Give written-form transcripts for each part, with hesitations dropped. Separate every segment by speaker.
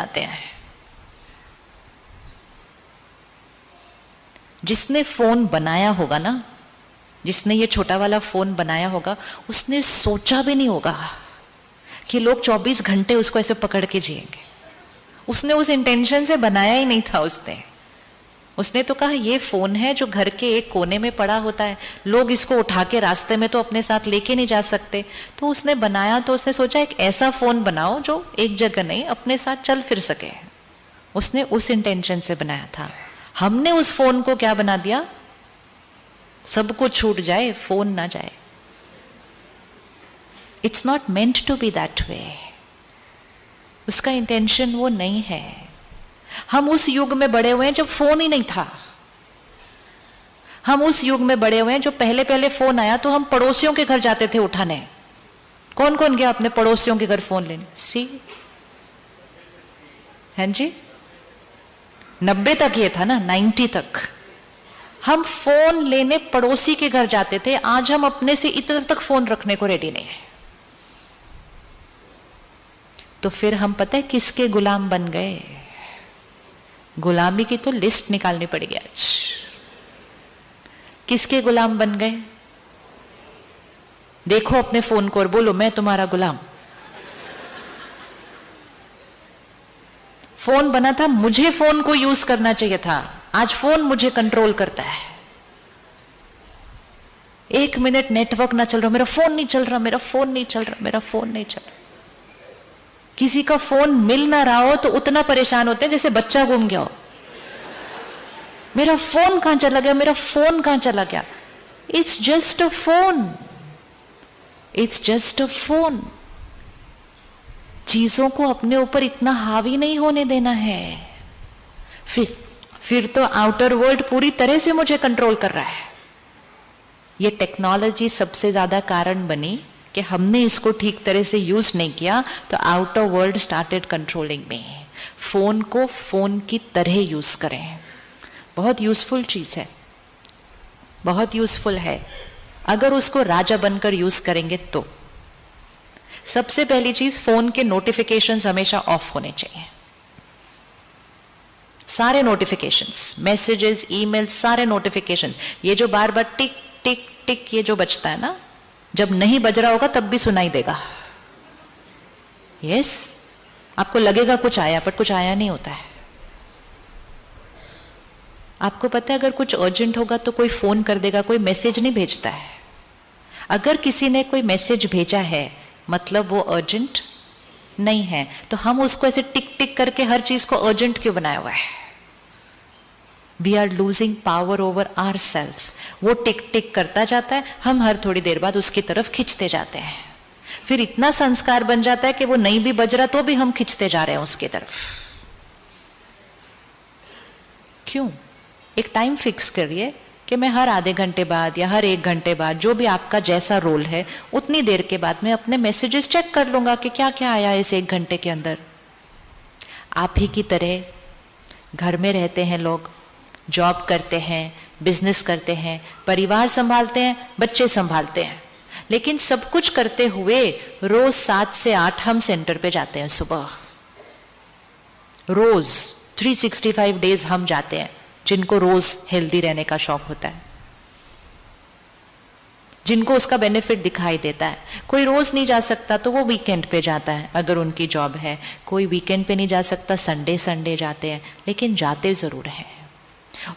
Speaker 1: जाते हैं। जिसने फोन बनाया होगा ना, जिसने ये छोटा वाला फोन बनाया होगा, उसने सोचा भी नहीं होगा कि लोग 24 घंटे उसको ऐसे पकड़ के जिएंगे। उसने उस इंटेंशन से बनाया ही नहीं था। उसने तो कहा ये फोन है जो घर के एक कोने में पड़ा होता है, लोग इसको उठा के रास्ते में तो अपने साथ लेके नहीं जा सकते, तो उसने बनाया, तो उसने सोचा एक ऐसा फोन बनाओ जो एक जगह नहीं अपने साथ चल फिर सके। उसने उस इंटेंशन से बनाया था। हमने उस फोन को क्या बना दिया, सब कुछ छूट जाए फोन ना जाए। It's not meant to be that way. उसका इंटेंशन वो नहीं है। हम उस युग में बड़े हुए हैं जब फोन ही नहीं था। हम उस युग में बड़े हुए हैं जो पहले पहले फोन आया तो हम पड़ोसियों के घर जाते थे उठाने। कौन कौन गया अपने पड़ोसियों के घर फोन लेने? सी हैं जी, 90 तक ये था ना, 90 तक हम फोन लेने पड़ोसी के घर जाते थे। आज हम अपने से इधर तक फोन रखने को रेडी नहीं है। तो फिर हम पता है किसके गुलाम बन गए? गुलामी की तो लिस्ट निकालनी पड़ेगी आज। किसके गुलाम बन गए? देखो अपने फोन को और बोलो मैं तुम्हारा गुलाम। फोन बना था, मुझे फोन को यूज करना चाहिए था, आज फोन मुझे कंट्रोल करता है। 1 मिनट नेटवर्क ना चल रहा, मेरा फोन नहीं चल रहा, मेरा फोन नहीं चल रहा, मेरा फोन नहीं चल रहा। किसी का फोन मिल ना रहा हो तो उतना परेशान होते हैं जैसे बच्चा गुम गया हो। मेरा फोन कहां चला गया, मेरा फोन कहां चला गया? It's just a phone, it's just a phone. चीजों को अपने ऊपर इतना हावी नहीं होने देना है। फिर तो आउटर वर्ल्ड पूरी तरह से मुझे कंट्रोल कर रहा है। ये टेक्नोलॉजी सबसे ज्यादा कारण बनी कि हमने इसको ठीक तरह से यूज नहीं किया, तो आउटर वर्ल्ड स्टार्टेड कंट्रोलिंग मी। फोन को फोन की तरह यूज करें। बहुत यूजफुल चीज है, बहुत यूजफुल है अगर उसको राजा बनकर यूज करेंगे तो। सबसे पहली चीज, फोन के नोटिफिकेशंस हमेशा ऑफ होने चाहिए। सारे नोटिफिकेशंस, मैसेजेस, ईमेल, सारे नोटिफिकेशंस। ये जो बार बार टिक टिक टिक ये जो बजता है ना, जब नहीं बज रहा होगा तब भी सुनाई देगा। यस, आपको लगेगा कुछ आया, पर कुछ आया नहीं होता है। आपको पता है अगर कुछ अर्जेंट होगा तो कोई फोन कर देगा, कोई मैसेज नहीं भेजता है। अगर किसी ने कोई मैसेज भेजा है मतलब वो अर्जेंट नहीं है, तो हम उसको ऐसे टिक टिक करके हर चीज को अर्जेंट क्यों बनाया हुआ है? We are losing power over our self. वो टिक टिक करता जाता है, हम हर थोड़ी देर बाद उसकी तरफ खींचते जाते हैं। फिर इतना संस्कार बन जाता है कि वो नहीं भी बज रहा तो भी हम खींचते जा रहे हैं उसकी तरफ। क्यों? एक टाइम फिक्स करिए कि मैं हर आधे घंटे बाद या हर 1 घंटे बाद, जो भी आपका जैसा रोल है, उतनी देर के बाद मैं अपने मैसेजेस चेक कर लूंगा कि क्या क्या आया इस 1 घंटे के अंदर। आप ही की तरह घर में रहते हैं लोग, जॉब करते हैं, बिजनेस करते हैं, परिवार संभालते हैं, बच्चे संभालते हैं, लेकिन सब कुछ करते हुए रोज 7 से 8 हम सेंटर पे जाते हैं सुबह। रोज 365 डेज हम जाते हैं, जिनको रोज हेल्दी रहने का शौक होता है, जिनको उसका बेनिफिट दिखाई देता है। कोई रोज नहीं जा सकता तो वो वीकेंड पे जाता है अगर उनकी जॉब है। कोई वीकेंड पे नहीं जा सकता, संडे संडे जाते हैं, लेकिन जाते जरूर हैं।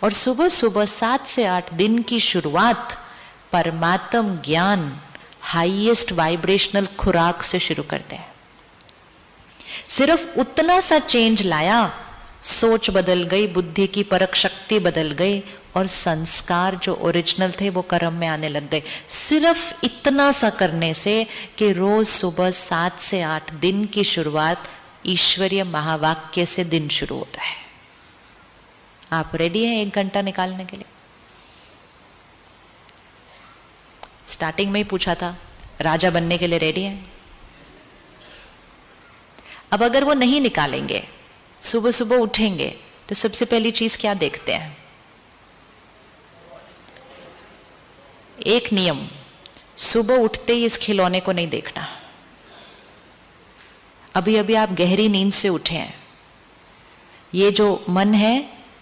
Speaker 1: और सुबह सुबह 7 से 8 दिन की शुरुआत परमात्म ज्ञान, हाईएस्ट वाइब्रेशनल खुराक से शुरू करते हैं। सिर्फ उतना सा चेंज लाया, सोच बदल गई, बुद्धि की परख शक्ति बदल गई, और संस्कार जो ओरिजिनल थे वो कर्म में आने लग गए। सिर्फ इतना सा करने से कि रोज सुबह 7 से 8 दिन की शुरुआत ईश्वरीय महावाक्य से दिन शुरू होता है। आप रेडी हैं 1 घंटा निकालने के लिए? स्टार्टिंग में ही पूछा था, राजा बनने के लिए रेडी हैं? अब अगर वो नहीं निकालेंगे, सुबह सुबह उठेंगे, तो सबसे पहली चीज क्या देखते हैं? एक नियम, सुबह उठते ही इस खिलौने को नहीं देखना। अभी अभी आप गहरी नींद से उठे हैं, ये जो मन है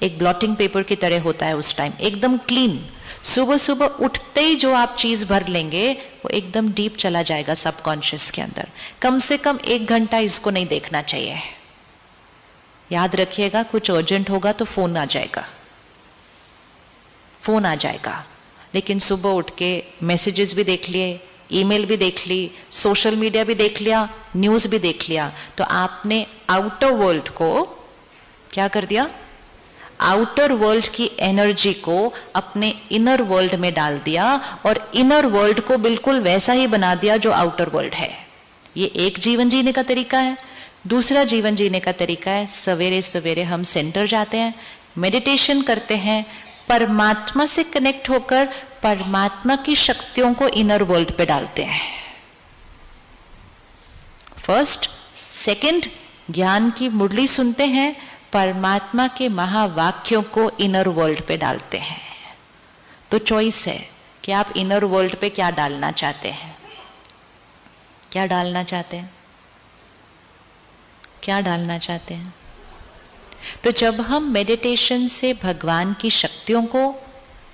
Speaker 1: एक ब्लॉटिंग पेपर की तरह होता है उस टाइम, एकदम क्लीन। सुबह सुबह उठते ही जो आप चीज भर लेंगे वो एकदम डीप चला जाएगा सबकॉन्शियस के अंदर। कम से कम 1 घंटा इसको नहीं देखना चाहिए। याद रखिएगा, कुछ अर्जेंट होगा तो फोन आ जाएगा, फोन आ जाएगा। लेकिन सुबह उठ के मैसेजेस भी देख लिए, ईमेल भी देख ली, सोशल मीडिया भी देख लिया, न्यूज भी देख लिया, तो आपने आउटर वर्ल्ड को क्या कर दिया? आउटर वर्ल्ड की एनर्जी को अपने इनर वर्ल्ड में डाल दिया और इनर वर्ल्ड को बिल्कुल वैसा ही बना दिया जो आउटर वर्ल्ड है। ये एक जीवन जीने का तरीका है। दूसरा जीवन जीने का तरीका है, सवेरे सवेरे हम सेंटर जाते हैं, मेडिटेशन करते हैं, परमात्मा से कनेक्ट होकर परमात्मा की शक्तियों को इनर वर्ल्ड पे डालते हैं। फर्स्ट, सेकंड, ज्ञान की मुरली सुनते हैं, परमात्मा के महावाक्यों को इनर वर्ल्ड पे डालते हैं। तो चॉइस है कि आप इनर वर्ल्ड पे क्या डालना चाहते हैं। क्या डालना चाहते हैं? क्या डालना चाहते हैं? तो जब हम मेडिटेशन से भगवान की शक्तियों को,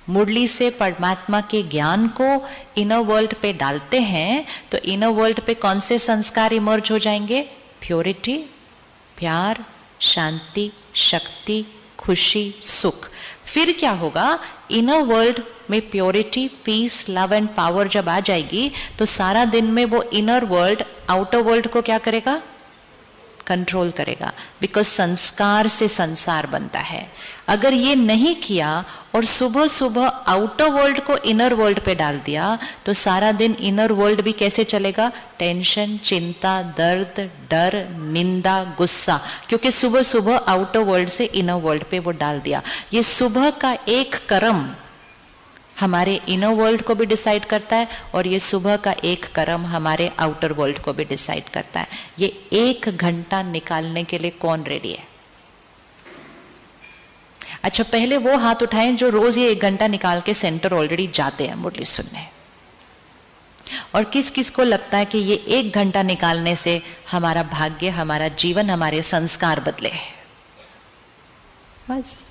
Speaker 1: मुरली से परमात्मा के ज्ञान को इनर वर्ल्ड पे डालते हैं, तो इनर वर्ल्ड पे कौन से संस्कार इमर्ज हो जाएंगे? प्योरिटी, प्यार, शांति, शक्ति, खुशी, सुख। फिर क्या होगा? इनर वर्ल्ड में purity, peace, love and power जब आ जाएगी तो सारा दिन में वो इनर वर्ल्ड आउटर वर्ल्ड को क्या करेगा? कंट्रोल करेगा। बिकॉज संस्कार से संसार बनता है। अगर ये नहीं किया और सुबह सुबह आउटर वर्ल्ड को इनर वर्ल्ड पे डाल दिया तो सारा दिन इनर वर्ल्ड भी कैसे चलेगा? टेंशन, चिंता, दर्द, डर, निंदा, गुस्सा, क्योंकि सुबह सुबह आउटर वर्ल्ड से इनर वर्ल्ड पे वो डाल दिया। ये सुबह का एक कर्म हमारे इनर वर्ल्ड को भी डिसाइड करता है और ये सुबह का एक कर्म हमारे आउटर वर्ल्ड को भी डिसाइड करता है। ये 1 घंटा निकालने के लिए कौन रेडी है? अच्छा, पहले वो हाथ उठाएं जो रोज ये 1 घंटा निकाल के सेंटर ऑलरेडी जाते हैं मुरली सुनने। और किस किस को लगता है कि ये 1 घंटा निकालने से हमारा भाग्य, हमारा जीवन, हमारे संस्कार बदले? बस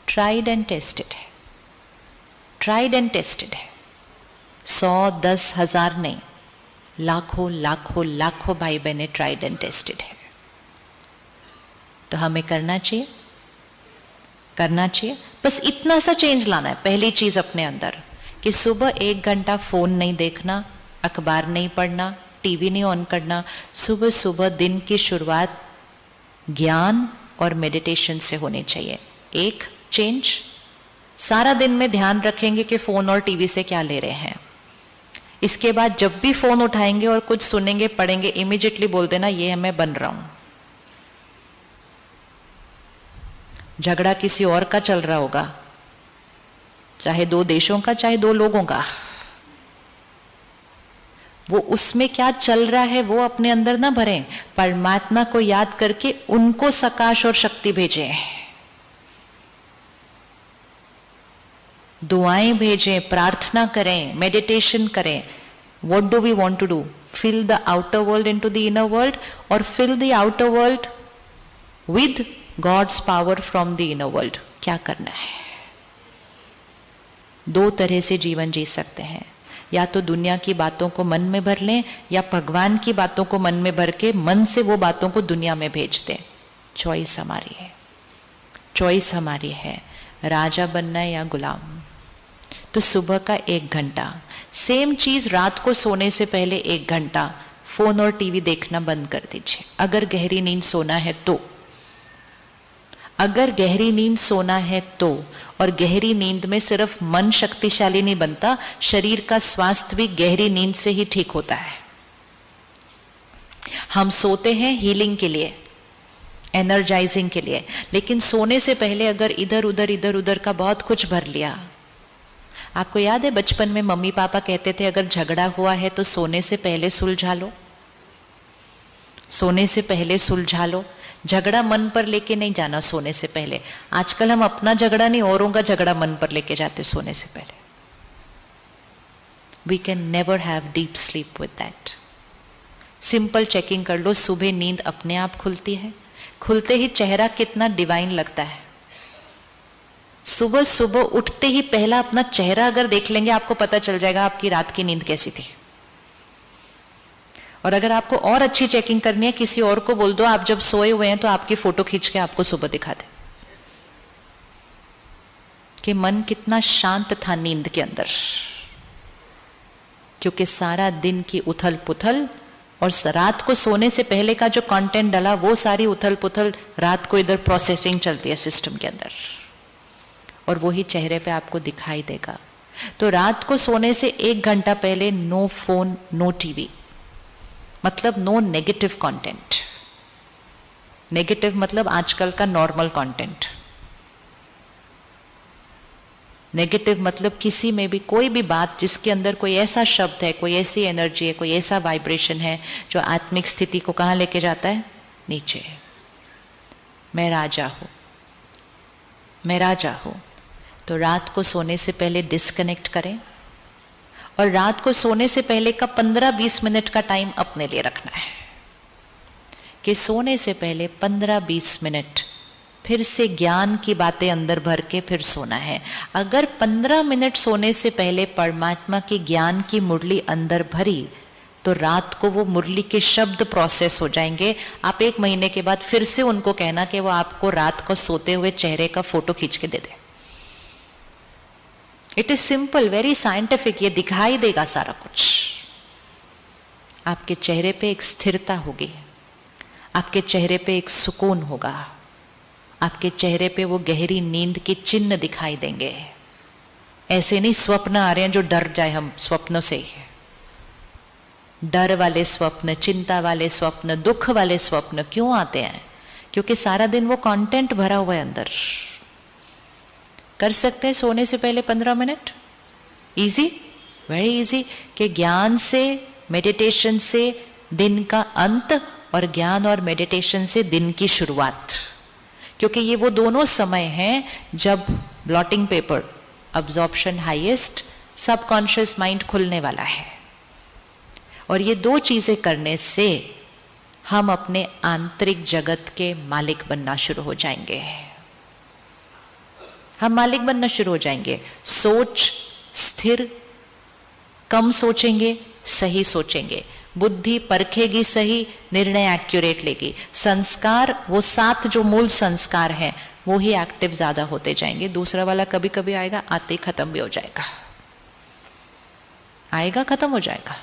Speaker 1: ट्राइड एंड टेस्टेड है, ट्राइड एंड टेस्टेड है। 100, 10, 1000 नहीं, लाखों लाखों लाखों भाई बहनें ट्राइड एंड टेस्टेड है। तो हमें करना चाहिए, करना चाहिए। बस इतना सा चेंज लाना है। पहली चीज अपने अंदर कि सुबह 1 घंटा फोन नहीं देखना, अखबार नहीं पढ़ना, टीवी नहीं ऑन करना। सुबह सुबह दिन की शुरुआत ज्ञान और मेडिटेशन से होनी चाहिए। एक चेंज। सारा दिन में ध्यान रखेंगे कि फोन और टीवी से क्या ले रहे हैं। इसके बाद जब भी फोन उठाएंगे और कुछ सुनेंगे, पढ़ेंगे, इमीडिएटली बोल देना ये मैं बन रहा हूं। झगड़ा किसी और का चल रहा होगा, चाहे 2 देशों का, चाहे 2 लोगों का, वो उसमें क्या चल रहा है वो अपने अंदर ना भरें। परमात्मा को याद करके उनको सकाश और शक्ति भेजें, दुआएं भेजें, प्रार्थना करें, मेडिटेशन करें। What do we want to do? Fill the outer world into the inner world और fill the outer world with God's power from the inner world. क्या करना है? 2 तरह से जीवन जी सकते हैं। या तो दुनिया की बातों को मन में भर लें या भगवान की बातों को मन में भर के मन से वो बातों को दुनिया में भेज दें। चॉइस हमारी है, चॉइस हमारी है, राजा बनना है या गुलाम। तो सुबह का 1 घंटा। सेम चीज रात को सोने से पहले 1 घंटा फोन और टीवी देखना बंद कर दीजिए। अगर गहरी नींद सोना है तो, अगर गहरी नींद सोना है तो। और गहरी नींद में सिर्फ मन शक्तिशाली नहीं बनता, शरीर का स्वास्थ्य भी गहरी नींद से ही ठीक होता है। हम सोते हैं हीलिंग के लिए, एनर्जाइजिंग के लिए, लेकिन सोने से पहले अगर इधर उधर का बहुत कुछ भर लिया। आपको याद है बचपन में मम्मी पापा कहते थे अगर झगड़ा हुआ है तो सोने से पहले सुलझा लो, सोने से पहले सुलझा लो। झगड़ा मन पर लेके नहीं जाना सोने से पहले। आजकल हम अपना झगड़ा नहीं, औरों का झगड़ा मन पर लेके जाते सोने से पहले। We can never have deep sleep with that. Simple checking कर लो, सुबह नींद अपने आप खुलती है। खुलते ही चेहरा कितना डिवाइन लगता है। सुबह सुबह उठते ही पहला अपना चेहरा अगर देख लेंगे, आपको पता चल जाएगा आपकी रात की नींद कैसी थी। और अगर आपको और अच्छी चेकिंग करनी है, किसी और को बोल दो आप जब सोए हुए हैं तो आपकी फोटो खींच के आपको सुबह दिखा दे कि मन कितना शांत था नींद के अंदर, क्योंकि सारा दिन की उथल पुथल और रात को सोने से पहले का जो कंटेंट डला, वो सारी उथल पुथल रात को इधर प्रोसेसिंग चलती है सिस्टम के अंदर, और वही चेहरे पे आपको दिखाई देगा। तो रात को सोने से 1 घंटा पहले नो फोन, नो टीवी, मतलब नो नेगेटिव कंटेंट। नेगेटिव मतलब आजकल का नॉर्मल कंटेंट। नेगेटिव मतलब किसी में भी कोई भी बात जिसके अंदर कोई ऐसा शब्द है, कोई ऐसी एनर्जी है, कोई ऐसा वाइब्रेशन है जो आत्मिक स्थिति को कहाँ लेके जाता है? नीचे। मैं राजा हूं, मैं राजा हूं। तो रात को सोने से पहले डिस्कनेक्ट करें, और रात को सोने से पहले का 15-20 मिनट का टाइम अपने लिए रखना है कि सोने से पहले 15-20 मिनट फिर से ज्ञान की बातें अंदर भर के फिर सोना है। अगर 15 मिनट सोने से पहले परमात्मा की ज्ञान की मुरली अंदर भरी, तो रात को वो मुरली के शब्द प्रोसेस हो जाएंगे। आप 1 महीने के बाद फिर से उनको कहना कि वो आपको रात को सोते हुए चेहरे का फोटो खींच के दे दे। It is simple, very scientific. ये दिखाई देगा सारा कुछ। आपके चेहरे पे एक स्थिरता होगी, आपके चेहरे पे एक सुकून होगा, आपके चेहरे पे वो गहरी नींद के चिन्ह दिखाई देंगे। ऐसे नहीं स्वप्न आ रहे हैं जो डर जाए हम स्वप्नों से। डर वाले स्वप्न, चिंता वाले स्वप्न, दुख वाले स्वप्न क्यों आते हैं? क्योंकि सारा दिन वो कंटेंट भरा हुआ है अंदर। कर सकते हैं सोने से पहले 15 मिनट, इजी, वेरी इजी, कि ज्ञान से, मेडिटेशन से दिन का अंत और ज्ञान और मेडिटेशन से दिन की शुरुआत। क्योंकि ये वो दोनों समय हैं जब blotting paper absorption highest, subconscious mind खुलने वाला है। और ये 2 चीजें करने से हम अपने आंतरिक जगत के मालिक बनना शुरू हो जाएंगे। हम मालिक बनना शुरू हो जाएंगे। सोच स्थिर, कम सोचेंगे, सही सोचेंगे, बुद्धि परखेगी सही, निर्णय एक्यूरेट लेगी। संस्कार, वो 7 जो मूल संस्कार हैं वो ही एक्टिव ज्यादा होते जाएंगे। दूसरा वाला कभी कभी आएगा, आते ही खत्म भी हो जाएगा, आएगा खत्म हो जाएगा।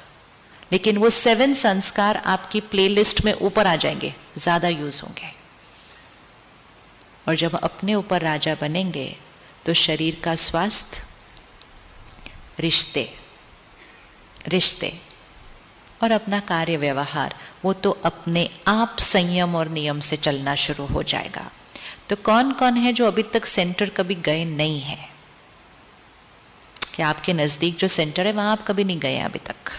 Speaker 1: लेकिन वो 7 संस्कार आपकी प्लेलिस्ट में ऊपर आ जाएंगे, ज्यादा यूज होंगे। और जब अपने ऊपर राजा बनेंगे तो शरीर का स्वास्थ्य, रिश्ते और अपना कार्य व्यवहार, वो तो अपने आप संयम और नियम से चलना शुरू हो जाएगा। तो कौन कौन है जो अभी तक सेंटर कभी गए नहीं है? क्या आपके नजदीक जो सेंटर है वहां आप कभी नहीं गए अभी तक?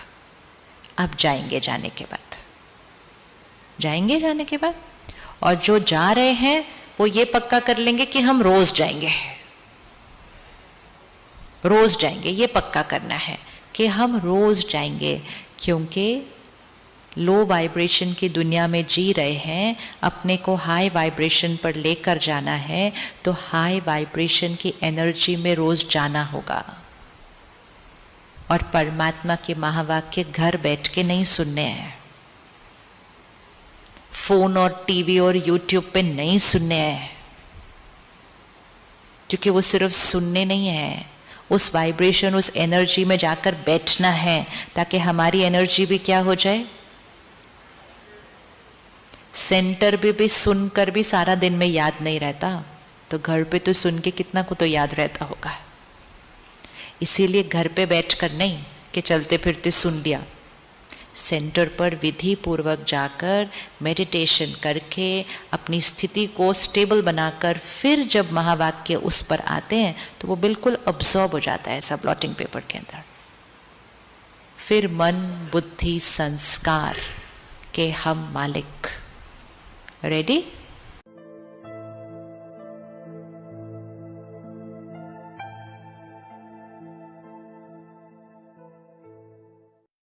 Speaker 1: आप जाएंगे जाने के बाद, जाएंगे जाने के बाद। और जो जा रहे हैं वो ये पक्का कर लेंगे कि हम रोज जाएंगे, रोज जाएंगे। ये पक्का करना है कि हम रोज जाएंगे, क्योंकि लो वाइब्रेशन की दुनिया में जी रहे हैं, अपने को हाई वाइब्रेशन पर लेकर जाना है, तो हाई वाइब्रेशन की एनर्जी में रोज जाना होगा। और परमात्मा के महावाक्य घर बैठ के नहीं सुनने हैं, फोन और टीवी और यूट्यूब पे नहीं सुनने हैं, क्योंकि वो सिर्फ सुनने नहीं है, उस वाइब्रेशन, उस एनर्जी में जाकर बैठना है, ताकि हमारी एनर्जी भी क्या हो जाए। सेंटर भी सुनकर भी सारा दिन में याद नहीं रहता, तो घर पे तो सुन के कितना को तो याद रहता होगा। इसीलिए घर पे बैठकर नहीं कि चलते फिरते सुन लिया, सेंटर पर विधि पूर्वक जाकर मेडिटेशन करके अपनी स्थिति को स्टेबल बनाकर फिर जब महावाक्य उस पर आते हैं तो वो बिल्कुल अब्सॉर्ब हो जाता है ऐसा ब्लॉटिंग पेपर के अंदर। फिर मन, बुद्धि, संस्कार के हम मालिक। रेडी?